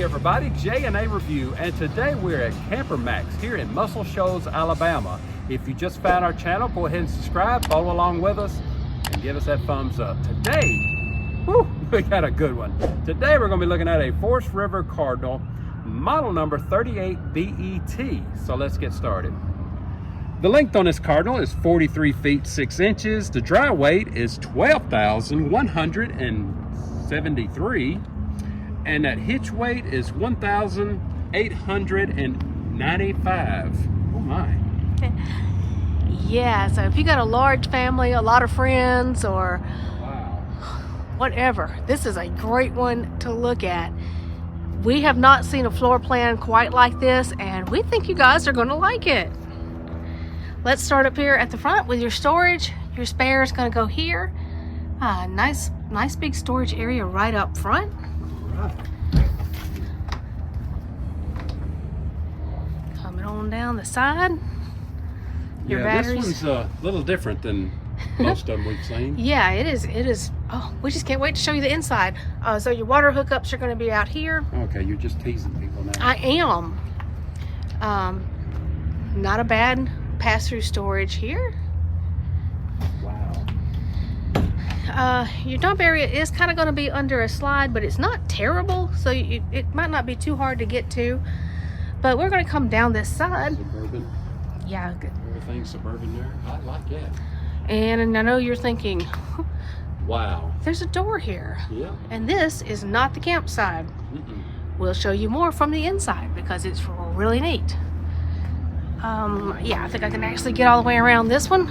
everybody, J&A Review, and today we're at CamperMaxx here in Muscle Shoals, Alabama. If you just found our channel, go ahead and subscribe, follow along with us, and give us that thumbs up. Today, we got a good one. Today we're going to be looking at a Forest River Cardinal, model number 380BET. So let's get started. The length on this Cardinal is 43 feet 6 inches. The dry weight is 12,173. And that hitch weight is 1,895. Oh my. Yeah, so if you got a large family, a lot of friends, or Wow. whatever, this is a great one to look at. We have not seen a floor plan quite like this, and we think you guys are going to like it. Let's start up here at the front with your storage. Your spare is going to go here. Nice big storage area right up front. Coming on down the side. Your batteries. This one's a little different than most of them we've seen. Yeah, it is. Oh, we just can't wait to show you the inside. So your water hookups are going to be out here. Okay, you're just teasing people now. I am. Not a bad pass-through storage here. Wow. Your dump area is kind of going to be under a slide, but it's not terrible, so it might not be too hard to get to. But we're going to come down this side. Suburban. Yeah, good. Everything's suburban there. I like that. And I know you're thinking, Wow. there's a door here. Yeah. And this is not the campsite. We'll show you more from the inside because it's really neat. Yeah, I think I can actually get all the way around this one.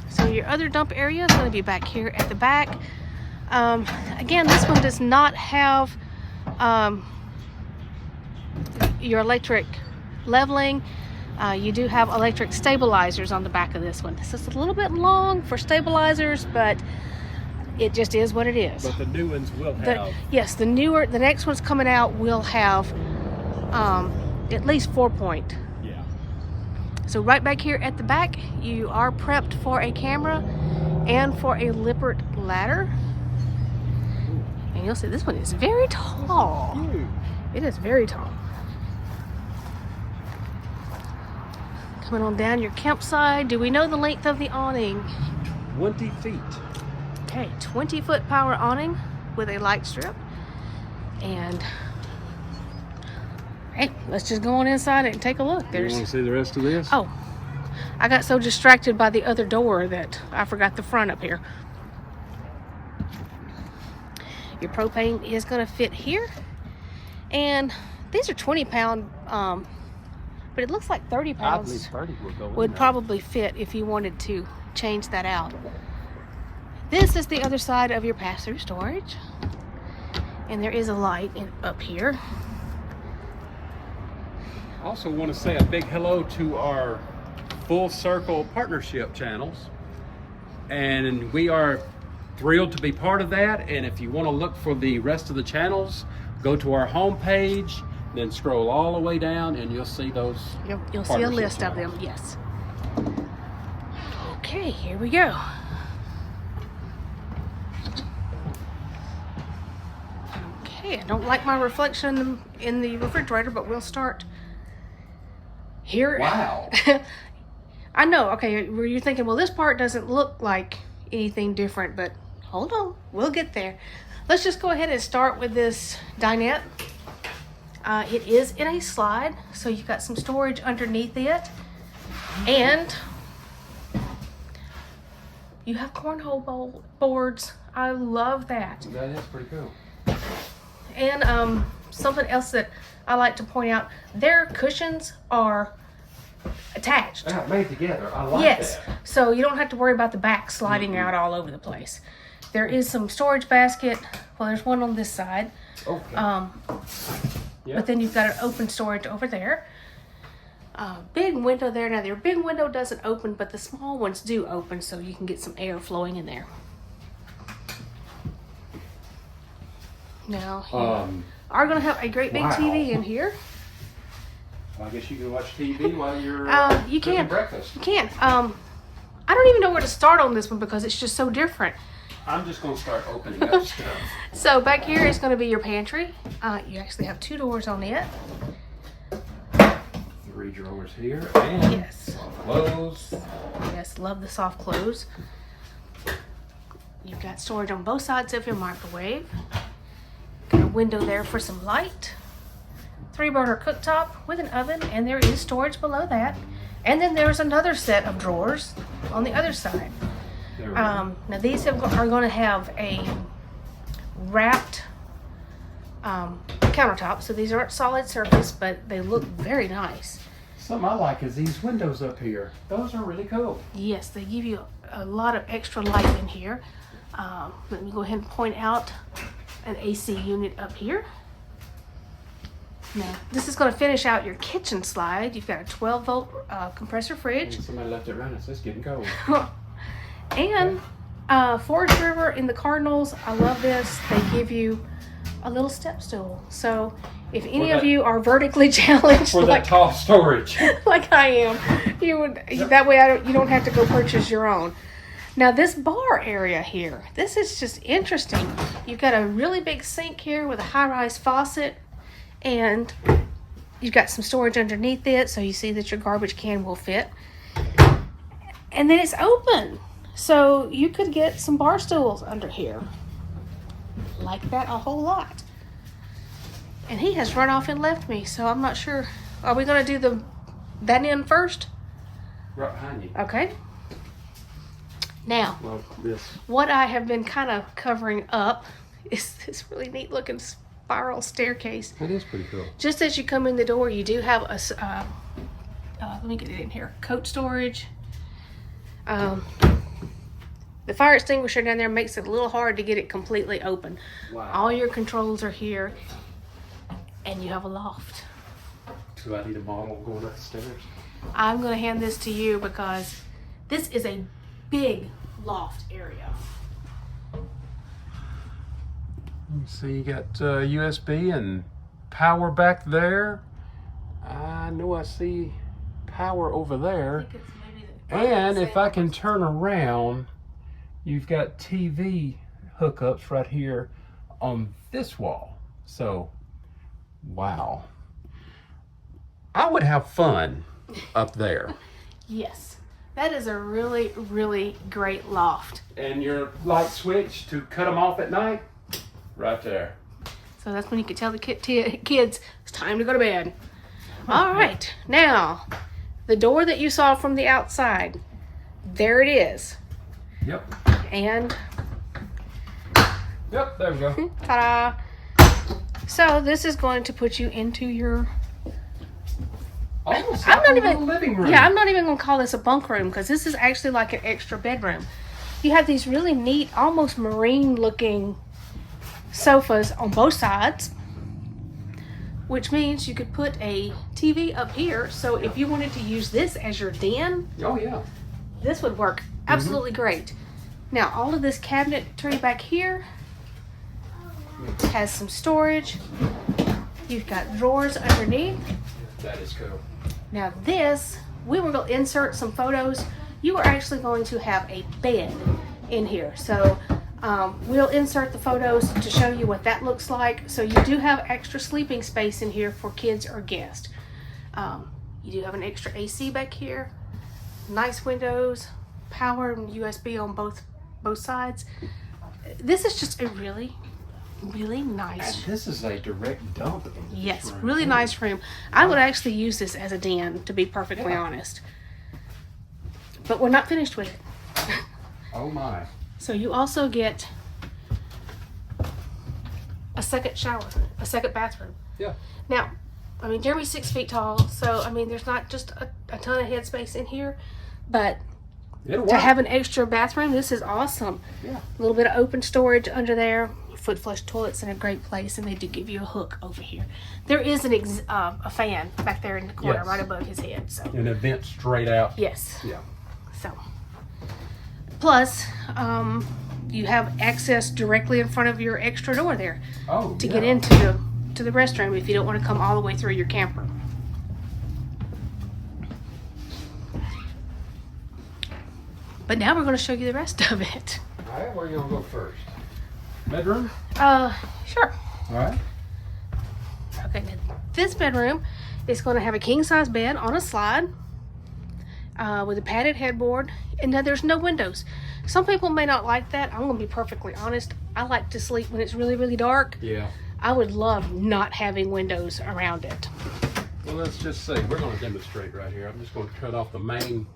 So your other dump area is going to be back here at the back. Again, this one does not have your electric leveling. You do have electric stabilizers on the back of this one. This is a little bit long for stabilizers, but it just is what it is. But the new ones will have. Yes, the next one's coming out will have at least 4-point. Yeah. So right back here at the back, you are prepped for a camera and for a Lippert ladder. And you'll see this one is very tall. It is very tall. Coming on down your campsite. Do we know the length of the awning? 20 feet. Okay, 20-foot power awning with a light strip. And hey, let's just go on inside it and take a look. You want to see the rest of this? Oh, I got so distracted by the other door that I forgot the front up here. Your propane is going to fit here. And these are 20-pound, but it looks like 30 I pounds believe 30 would go in would there. probably fit if you wanted to change that out. This is the other side of your pass-through storage. And there is a light up here. I also want to say a big hello to our Full Circle partnership channels. And we are thrilled to be part of that. And if you want to look for the rest of the channels, go to our homepage, then scroll all the way down and you'll see those. You'll see a list of them, yes. Okay, here we go. Okay, I don't like my reflection in the refrigerator, but we'll start here. Wow. I know, okay, were you thinking, well, this part doesn't look like anything different, but hold on, we'll get there. Let's just go ahead and start with this dinette. It is in a slide, so you've got some storage underneath it. And you have cornhole boards. I love that. That is pretty cool. And something else that I like to point out, their cushions are attached. Made together. I like Yes, that. so you don't have to worry about the back sliding out all over the place. There is some storage basket. Well, there's one on this side. Okay. But then you've got an open storage over there. Big window there. Now, their big window doesn't open, but the small ones do open, so you can get some air flowing in there. Now, you are going to have a great big TV in here. I guess you can watch TV while you're you cooking can. breakfast. You can. I don't even know where to start on this one because it's just so different. I'm just going to start opening up stuff. So back here is going to be your pantry. You actually have 2 doors on it. 3 drawers here. And Yes. soft clothes. Yes, love the soft clothes. You've got storage on both sides of your microwave. Got a window there for some light. 3-burner cooktop with an oven, and there is storage below that. And then there's another set of drawers on the other side. Now these are going to have a wrapped countertop, so these aren't solid surface, but they look very nice. Something I like is these windows up here. Those are really cool. Yes, they give you a lot of extra light in here. Let me go ahead and point out an AC unit up here. Now, this is going to finish out your kitchen slide. You've got a 12-volt compressor fridge. Somebody left it running, so it's getting cold. And Forest River in the Cardinals, I love this. They give you a little step stool. So if any of you are vertically challenged, For that tall storage. like I am, you would that way you don't have to go purchase your own. Now this bar area here, this is just interesting. You've got a really big sink here with a high-rise faucet, and you've got some storage underneath it, so you see that your garbage can will fit. And then it's open, so you could get some bar stools under here. Like that a whole lot. And he has run off and left me, so I'm not sure. Are we going to do that end first? Right behind you. Okay. Now, Well, this. what I have been kind of covering up is this really neat looking spiral staircase. That is pretty cool. Just as you come in the door, you do have a, let me get it in here, coat storage. The fire extinguisher down there makes it a little hard to get it completely open. Wow. All your controls are here, and you have a loft. Do I need a model going up the stairs? I'm going to hand this to you because this is a big loft area. So you got USB and power back there. I know I see power over there. I think it's maybe the- And if I can turn around, you've got TV hookups right here on this wall. So, wow. I would have fun up there. Yes. That is a really, really great loft. And your light switch to cut them off at night, right there. So that's when you can tell the kids it's time to go to bed. All right. Now, the door that you saw from the outside, there it is. Yep. And Yep, there we go. ta-da. So this is going to put you into your... Almost I'm like not a even little living room. Yeah, I'm not even going to call this a bunk room because this is actually like an extra bedroom. You have these really neat, almost marine looking sofas on both sides, which means you could put a TV up here. So if you wanted to use this as your den, Oh, yeah. this would work absolutely great. Now, all of this cabinetry back here has some storage. You've got drawers underneath. That is cool. Now this, we were going to insert some photos. You are actually going to have a bed in here. So we'll insert the photos to show you what that looks like. So you do have extra sleeping space in here for kids or guests. You do have an extra AC back here. Nice windows, power and USB on both sides. This is just a really nice. And this is a direct dump. In this Yes, room. really nice room. I would actually use this as a den, to be perfectly honest. But we're not finished with it. Oh my. So you also get a second shower, a second bathroom. Yeah. Now, I mean, Jeremy's 6 feet tall, so I mean, there's not just a ton of headspace in here, but It'll to work. have an extra bathroom, this is awesome. Yeah. A little bit of open storage under there. Foot flush toilets in a great place, and they do give you a hook over here. There is a fan back there in the corner, Yes. right above his head. So An event straight out. yes. Yeah. So plus, you have access directly in front of your extra door there Oh, to yeah. get into the restroom if you don't want to come all the way through your camper. But now we're going to show you the rest of it. All right, where are you gonna go first? Bedroom? Sure. All right. Okay, now this bedroom is going to have a king-size bed on a slide with a padded headboard, and now there's no windows. Some people may not like that. I'm going to be perfectly honest. I like to sleep when it's really, really dark. Yeah. I would love not having windows around it. Well, let's just say we're going to demonstrate right here. I'm just going to cut off the main.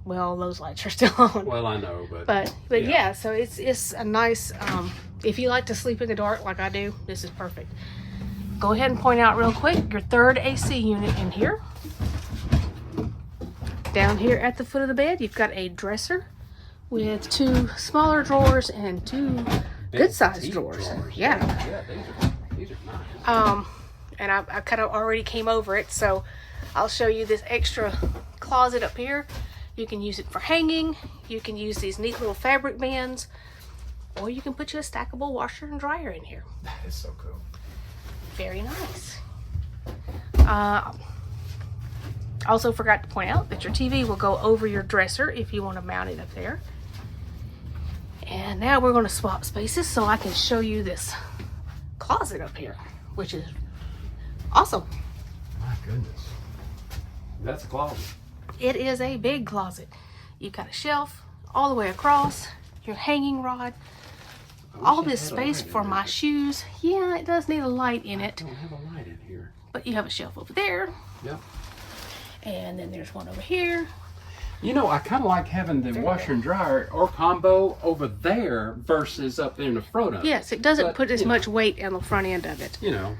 Well, those lights are still on. Well, I know, But yeah, so it's a nice, if you like to sleep in the dark like I do, this is perfect. Go ahead and point out real quick your third AC unit in here. Down here at the foot of the bed, you've got a dresser with 2 smaller drawers and 2 good-sized drawers. Yeah. Yeah, these are nice. And I kind of already came over it, so I'll show you this extra closet up here. You can use it for hanging. You can use these neat little fabric bands, or you can put you a stackable washer and dryer in here. That is so cool. Very nice. Also forgot to point out that your TV will go over your dresser if you want to mount it up there. And now we're going to swap spaces so I can show you this closet up here, which is awesome. My goodness. That's a closet. It is a big closet. You've got a shelf all the way across, your hanging rod, all this space for my shoes. Yeah, it does need a light in it. I don't have a light in here. But you have a shelf over there. Yep. And then there's one over here. You know, I kind of like having the washer and dryer or combo over there versus up in the front of it. Yes, it doesn't put as you much weight on the front end of it. You know.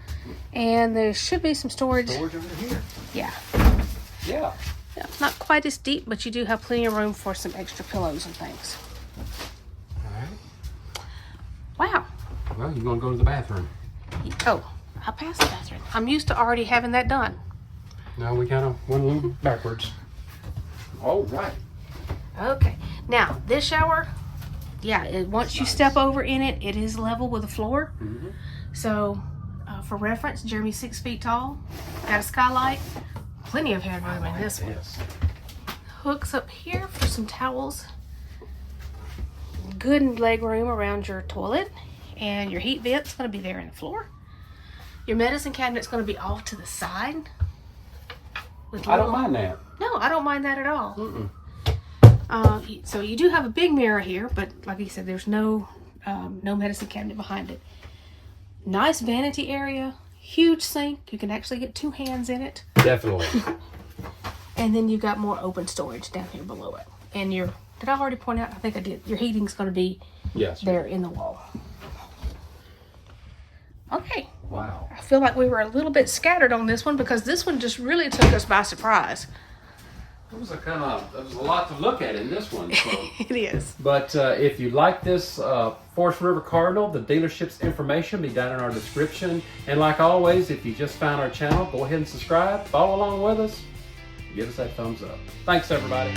And there should be some storage. Storage over here. Yeah. Yeah. Yeah, not quite as deep, but you do have plenty of room for some extra pillows and things. All right. Wow. Well, you're going to go to the bathroom. Oh, I passed the bathroom. I'm used to already having that done. No, we kind of went a little backwards. All right. Okay. Now, this shower, yeah, once you nice. step over in it, it is level with the floor. Mm-hmm. So, for reference, Jeremy's 6 feet tall, got a skylight, plenty of headroom in this one. Hooks up here for some towels. Good leg room around your toilet, and your heat vent's going to be there in the floor. Your medicine cabinet's going to be off to the side. I don't mind that. No, I don't mind that at all. Mm-mm. So you do have a big mirror here, but like I said, there's no medicine cabinet behind it. Nice vanity area, huge sink. You can actually get 2 hands in it. Definitely. And then you've got more open storage down here below it. And did I already point out? I think I did. Your heating's going to be there in the wall. Okay. Wow. I feel like we were a little bit scattered on this one because this one just really took us by surprise. There was a lot to look at in this one. So. It is. But if you like this Forest River Cardinal, the dealership's information will be down in our description. And like always, if you just found our channel, go ahead and subscribe, follow along with us, give us that thumbs up. Thanks, everybody.